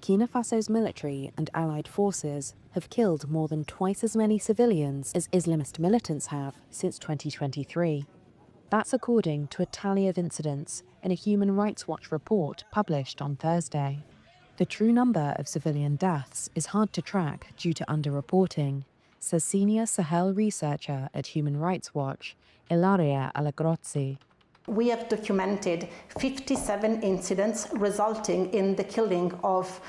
Burkina Faso's military and allied forces have killed more than twice as many civilians as Islamist militants have since 2023. That's according to a tally of incidents in a Human Rights Watch report published on Thursday. The true number of civilian deaths is hard to track due to underreporting, says senior Sahel researcher at Human Rights Watch, Ilaria Alagrozzi. We have documented 57 incidents resulting in the killing of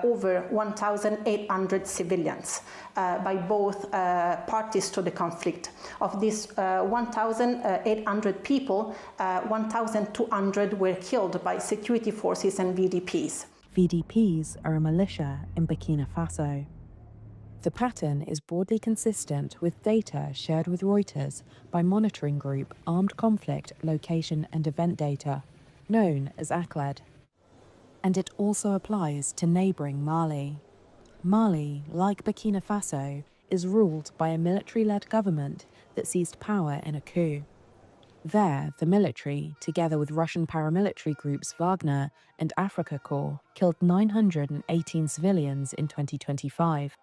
over 1,800 civilians by both parties to the conflict. Of these 1,800 people, 1,200 were killed by security forces and VDPs. VDPs are a militia in Burkina Faso. The pattern is broadly consistent with data shared with Reuters by monitoring group Armed Conflict Location and Event Data, known as ACLED. And it also applies to neighbouring Mali. Mali, like Burkina Faso, is ruled by a military-led government that seized power in a coup. There, the military, together with Russian paramilitary groups Wagner and Afrika Korps, killed 918 civilians in 2025.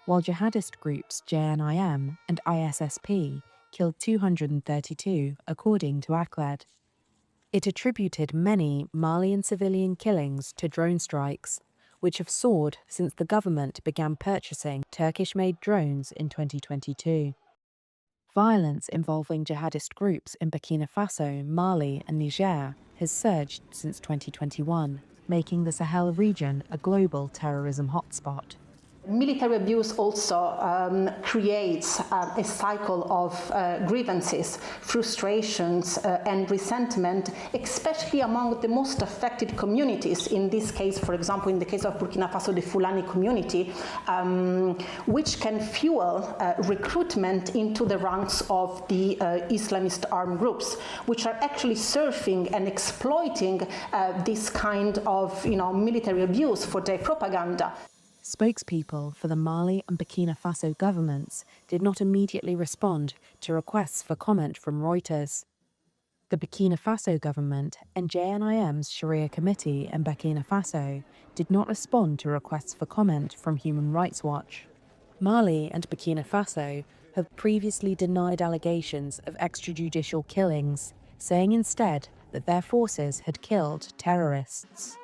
While jihadist groups JNIM and ISSP killed 232, according to ACLED. It attributed many Malian civilian killings to drone strikes, which have soared since the government began purchasing Turkish-made drones in 2022. Violence involving jihadist groups in Burkina Faso, Mali and Niger has surged since 2021, making the Sahel region a global terrorism hotspot. Military abuse also creates a cycle of grievances, frustrations and resentment, especially among the most affected communities. In this case, for example, in the case of Burkina Faso, the Fulani community, which can fuel recruitment into the ranks of the Islamist armed groups, which are actually surfing and exploiting this kind of military abuse for their propaganda. Spokespeople for the Mali and Burkina Faso governments did not immediately respond to requests for comment from Reuters. The Burkina Faso government and JNIM's Sharia committee in Burkina Faso did not respond to requests for comment from Human Rights Watch. Mali and Burkina Faso have previously denied allegations of extrajudicial killings, saying instead that their forces had killed terrorists.